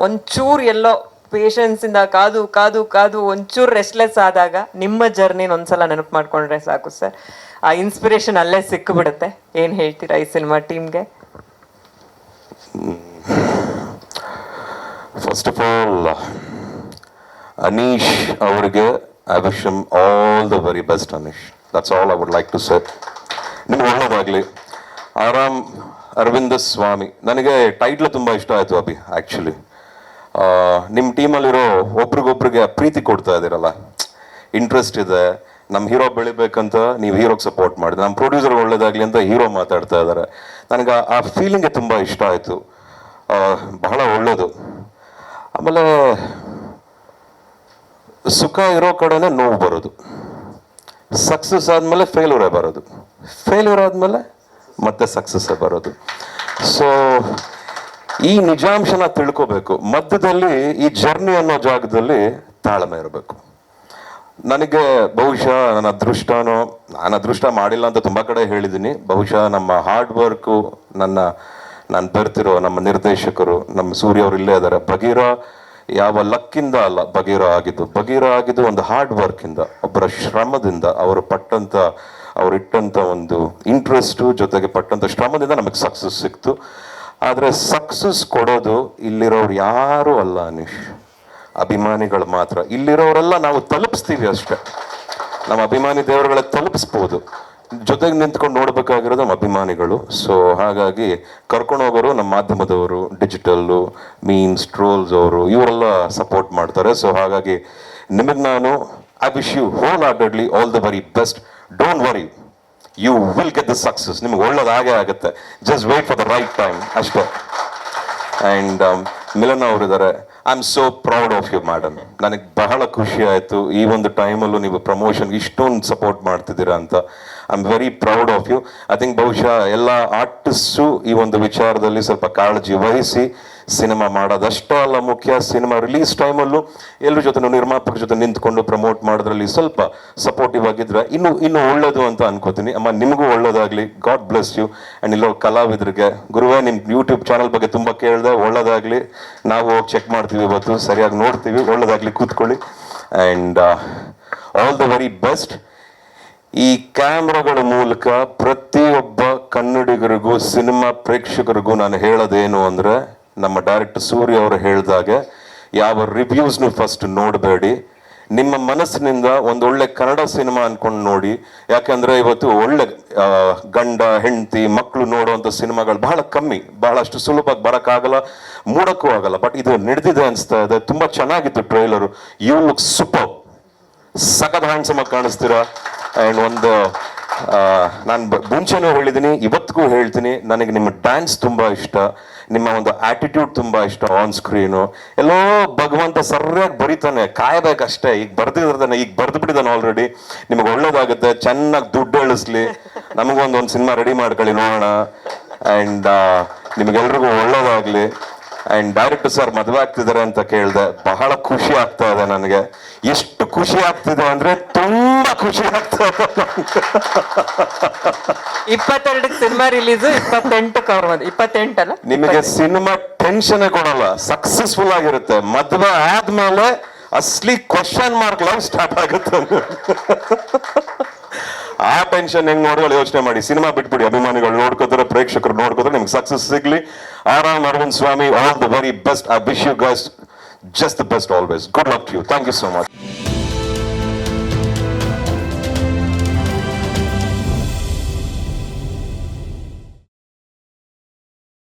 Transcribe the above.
ಒಂಚೂರು ಎಲ್ಲೋ ಪೇಷನ್ಸಿಂದ ಕಾದು ಕಾದು ಕಾದು ಒಂಚೂರು ರೆಸ್ಟ್ಲೆಸ್ ಆದಾಗ ನಿಮ್ಮ ಜರ್ನಿನ ಒಂದ್ಸಲ ನೆನಪು ಮಾಡ್ಕೊಂಡ್ರೆ ಸಾಕು ಸರ್. ಆ ಇನ್ಸ್ಪಿರೇಷನ್ ಅಲ್ಲೇ ಸಿಕ್ಕಿಬಿಡುತ್ತೆ. ಏನು ಹೇಳ್ತೀರಾ ಈ ಸಿನಿಮಾ ಟೀಮ್ಗೆ? ಫಸ್ಟ್ ಆಫ್ ಆಲ್ ಅನೀಶ್ ಅವರಿಗೆ I wish him all the very best. Anish, that's all I would like to say. ನಿಮ್ಗೆ ಒಳ್ಳೆಯದಾಗಲಿ. ಆರಾಮ್ ಅರವಿಂದ ಸ್ವಾಮಿ, ನನಗೆ ಟೈಟ್ಲ್ ತುಂಬ ಇಷ್ಟ ಆಯಿತು ಅಭಿ. ಆ್ಯಕ್ಚುಲಿ ನಿಮ್ಮ ಟೀಮಲ್ಲಿರೋ ಒಬ್ರಿಗೊಬ್ರಿಗೆ ಪ್ರೀತಿ ಕೊಡ್ತಾ ಇದ್ದೀರಲ್ಲ, ಇಂಟ್ರೆಸ್ಟ್ ಇದೆ. ನಮ್ಮ ಹೀರೋ ಬೆಳಿಬೇಕಂತ ನೀವು ಹೀರೋಗೆ ಸಪೋರ್ಟ್ ಮಾಡಿದೆ, ನಮ್ಮ ಪ್ರೊಡ್ಯೂಸರ್ ಒಳ್ಳೇದಾಗಲಿ ಅಂತ ಹೀರೋ ಮಾತಾಡ್ತಾ ಇದ್ದಾರೆ. ನನಗೆ ಆ ಫೀಲಿಂಗೇ ತುಂಬ ಇಷ್ಟ ಆಯಿತು. ಬಹಳ ಒಳ್ಳೆಯದು. ಆಮೇಲೆ ಸುಖ ಇರೋ ಕಡೆನೇ ನೋವು ಬರೋದು. ಸಕ್ಸಸ್ ಆದಮೇಲೆ ಫೇಲ್ಯೂರೇ ಬರೋದು, ಫೇಲ್ಯೂರ್ ಆದಮೇಲೆ ಮತ್ತೆ ಸಕ್ಸಸ್ಸೇ ಬರೋದು. ಸೊ ಈ ನಿಜಾಂಶನ ತಿಳ್ಕೋಬೇಕು. ಮಧ್ಯದಲ್ಲಿ ಈ ಜರ್ನಿ ಅನ್ನೋ ಜಾಗದಲ್ಲಿ ತಾಳ್ಮೆ ಇರಬೇಕು. ನನಗೆ ಬಹುಶಃ ನನ್ನ ಅದೃಷ್ಟನೋ, ನಾನು ಅದೃಷ್ಟ ಮಾಡಿಲ್ಲ ಅಂತ ತುಂಬ ಕಡೆ ಹೇಳಿದ್ದೀನಿ. ಬಹುಶಃ ನಮ್ಮ ಹಾರ್ಡ್ ವರ್ಕು, ನಾನು ಬರ್ತಿರೋ ನಮ್ಮ ನಿರ್ದೇಶಕರು, ನಮ್ಮ ಸೂರ್ಯ ಅವರು ಇಲ್ಲೇ ಇದ್ದಾರೆ. ಬಗೀರ ಯಾವ ಲಕ್ಕಿಂದ ಅಲ್ಲ ಬಗೀರ ಆಗಿದ್ದು ಒಂದು ಹಾರ್ಡ್ ವರ್ಕಿಂದ, ಒಬ್ಬರ ಶ್ರಮದಿಂದ, ಅವರು ಇಟ್ಟಂಥ ಒಂದು ಇಂಟ್ರೆಸ್ಟು ಜೊತೆಗೆ ಪಟ್ಟಂಥ ಶ್ರಮದಿಂದ ನಮಗೆ ಸಕ್ಸಸ್ ಸಿಕ್ತು. ಆದರೆ ಸಕ್ಸಸ್ ಕೊಡೋದು ಇಲ್ಲಿರೋರು ಯಾರೂ ಅಲ್ಲ ಅನೀಶ್, ಅಭಿಮಾನಿಗಳು ಮಾತ್ರ. ಇಲ್ಲಿರೋರೆಲ್ಲ ನಾವು ತಲುಪಿಸ್ತೀವಿ ಅಷ್ಟೆ, ನಮ್ಮ ಅಭಿಮಾನಿ ದೇವರುಗಳ ತಲುಪಿಸ್ಬೋದು. ಜೊತೆಗೆ ನಿಂತ್ಕೊಂಡು ನೋಡ್ಬೇಕಾಗಿರೋದು ನಮ್ಮ ಅಭಿಮಾನಿಗಳು. ಸೊ ಹಾಗಾಗಿ ಕರ್ಕೊಂಡು ಹೋಗೋರು ನಮ್ಮ ಮಾಧ್ಯಮದವರು, ಡಿಜಿಟಲ್ಲು, ಮೀಮ್ಸ್, ಟ್ರೋಲ್ಸ್ ಅವರು, ಇವರೆಲ್ಲ ಸಪೋರ್ಟ್ ಮಾಡ್ತಾರೆ. ಸೊ ಹಾಗಾಗಿ ನಿಮಗೆ ನಾನು I wish you wholeheartedly all the very best. Don't worry, you will get the success. ನಿಮ್ಗೆ ಒಳ್ಳೇದಾಗೇ ಆಗುತ್ತೆ. Just wait for the right time ಅಷ್ಟೇ. ಆ್ಯಂಡ್ ಮಿಲನ್ ಅವರಿದ್ದಾರೆ. I am so proud of you madam. ನನಗೆ ಬಹಳ ಖುಷಿ ಆಯಿತು ಈ ಒಂದು ಟೈಮಲ್ಲೂ ನೀವು ಪ್ರಮೋಷನ್ ಇಷ್ಟೊಂದು ಸಪೋರ್ಟ್ ಮಾಡ್ತಿದ್ದೀರಾ ಅಂತ. I am very proud of you. I think ಬಹುಶಃ ಎಲ್ಲ ಆರ್ಟಿಸ್ಟು ಈ ಒಂದು ವಿಚಾರದಲ್ಲಿ ಸ್ವಲ್ಪ ಕಾಳಜಿ ವಹಿಸಿ ಸಿನಿಮಾ ಮಾಡೋದಷ್ಟೇ ಅಲ್ಲ ಮುಖ್ಯ, ಸಿನಿಮಾ ರಿಲೀಸ್ ಟೈಮಲ್ಲೂ ಎಲ್ಲರ ಜೊತೆ ನಿರ್ಮಾಪಕರ ಜೊತೆ ನಿಂತ್ಕೊಂಡು ಪ್ರಮೋಟ್ ಮಾಡೋದ್ರಲ್ಲಿ ಸ್ವಲ್ಪ ಸಪೋರ್ಟಿವ್ ಆಗಿದ್ರೆ ಇನ್ನೂ ಒಳ್ಳೇದು ಅಂತ ಅನ್ಕೋತೀನಿ. ಅಮ್ಮ ನಿಮಗೂ ಒಳ್ಳೇದಾಗಲಿ. God bless you. ಆ್ಯಂಡ್ ಇಲ್ಲೋ ಕಲಾವಿದರಿಗೆ ಗುರುವೇ, ನಿಮ್ಮ ಯೂಟ್ಯೂಬ್ ಚಾನಲ್ ಬಗ್ಗೆ ತುಂಬ ಕೇಳಿದೆ. ಒಳ್ಳೇದಾಗಲಿ. ನಾವು ಹೋಗಿ ಚೆಕ್ ಮಾಡ್ತೀವಿ ಇವತ್ತು, ಸರಿಯಾಗಿ ನೋಡ್ತೀವಿ. ಒಳ್ಳೇದಾಗಲಿ, ಕೂತ್ಕೊಳ್ಳಿ. And all the very best. ಈ ಕ್ಯಾಮ್ರಾಗಳ ಮೂಲಕ ಪ್ರತಿಯೊಬ್ಬ ಕನ್ನಡಿಗರಿಗೂ, ಸಿನಿಮಾ ಪ್ರೇಕ್ಷಕರಿಗೂ ನಾನು ಹೇಳೋದೇನು ಅಂದರೆ, ನಮ್ಮ ಡೈರೆಕ್ಟರ್ ಸೂರ್ಯ ಅವರು ಹೇಳಿದಾಗೆ ಯಾವ ರಿವ್ಯೂಸ್ನು ಫಸ್ಟ್ ನೋಡಬೇಡಿ. ನಿಮ್ಮ ಮನಸ್ಸಿನಿಂದ ಒಂದೊಳ್ಳೆ ಕನ್ನಡ ಸಿನಿಮಾ ಅನ್ಕೊಂಡು ನೋಡಿ. ಯಾಕೆಂದರೆ ಇವತ್ತು ಒಳ್ಳೆ ಗಂಡ ಹೆಂಡತಿ ಮಕ್ಕಳು ನೋಡುವಂಥ ಸಿನಿಮಾಗಳು ಬಹಳ ಕಮ್ಮಿ, ಬಹಳಷ್ಟು ಸುಲಭವಾಗಿ ಬರೋಕ್ಕಾಗಲ್ಲ, ಮೂಡಕ್ಕೂ ಆಗಲ್ಲ. ಬಟ್ ಇದು ನಡೆದಿದೆ ಅನಿಸ್ತಾ ಇದೆ. ತುಂಬ ಚೆನ್ನಾಗಿತ್ತು ಟ್ರೈಲರು. ಯು ಲುಕ್ ಸೂಪರ್, ಸಖತ್ ಹ್ಯಾಂಡ್ಸಮ್ ಆಗಿ ಕಾಣಿಸ್ತೀರಾ. ಆ್ಯಂಡ್ ನಾನು ಮುಂಚೆನೂ ಹೇಳಿದ್ದೀನಿ, ಇವತ್ತಿಗೂ ಹೇಳ್ತೀನಿ, ನನಗೆ ನಿಮ್ಮ ಡ್ಯಾನ್ಸ್ ತುಂಬ ಇಷ್ಟ, ನಿಮ್ಮ ಒಂದು ಆಟಿಟ್ಯೂಡ್ ತುಂಬ ಇಷ್ಟ ಆನ್ ಸ್ಕ್ರೀನು. ಎಲ್ಲೋ ಭಗವಂತ ಸರಿಯಾಗಿ ಬರೀತಾನೆ, ಕಾಯಬೇಕಷ್ಟೇ. ಈಗ ಬರೆದು ಬಿಟ್ಟಿದ್ದಾನೆ ಆಲ್ರೆಡಿ. ನಿಮಗೆ ಒಳ್ಳೇದಾಗುತ್ತೆ. ಚೆನ್ನಾಗಿ ದುಡ್ಡು ಎಳಿಸ್ಲಿ. ನಮಗೊಂದೊಂದು ಸಿನಿಮಾ ರೆಡಿ ಮಾಡ್ಕೊಳ್ಳಿ, ನೋಡೋಣ. ಆ್ಯಂಡ್ ನಿಮಗೆಲ್ರಿಗೂ ಒಳ್ಳೇದಾಗಲಿ. ಆ್ಯಂಡ್ ಡೈರೆಕ್ಟರ್ ಸರ್ ಮದುವೆ ಆಗ್ತಿದ್ದಾರೆ ಅಂತ ಕೇಳಿದೆ. ಬಹಳ ಖುಷಿ ಆಗ್ತಾ ಇದೆ ನನಗೆ. ಎಷ್ಟು ಖುಷಿ ಆಗ್ತಿದೆ ಅಂದರೆ ತುಂಬ ಖುಷಿ ಆಗ್ತಾ ಇದೆ. 22 ಸಿನಿಮಾ ರಿಲೀಸು, 28 ಅಲ್ಲ. ನಿಮಗೆ ಸಿನಿಮಾ ಟೆನ್ಷನ್ ಕೊಡಲ್ಲ, ಸಕ್ಸಸ್ಫುಲ್ ಆಗಿರುತ್ತೆ. ಮದುವೆ ಆದ್ಮೇಲೆ ಅಸ್ಲಿ ಕ್ವಶನ್ ಮಾರ್ಕ್ ಲೈಫ್ ಸ್ಟಾರ್ಟ್ ಆಗುತ್ತೆ. ಆ ಟೆನ್ಷನ್ ಹೆಂಗ್ ನೋಡ್ಕೊಳ್ಳಿ ಯೋಚನೆ ಮಾಡಿ. ಸಿನಿಮಾ ಬಿಟ್ಬಿಡಿ. ಅಭಿಮಾನಿಗಳು ನೋಡ್ಕೋತಾರೆ, ಪ್ರೇಕ್ಷಕರು ನೋಡ್ಕೋತಾರೆ. ನಿಮ್ಗೆ ಸಕ್ಸಸ್ ಸಿಗ್ಲಿ. Aaram Arvind Swamy, all the very best. I wish you guys just the best always. Good luck to you. Thank you so much.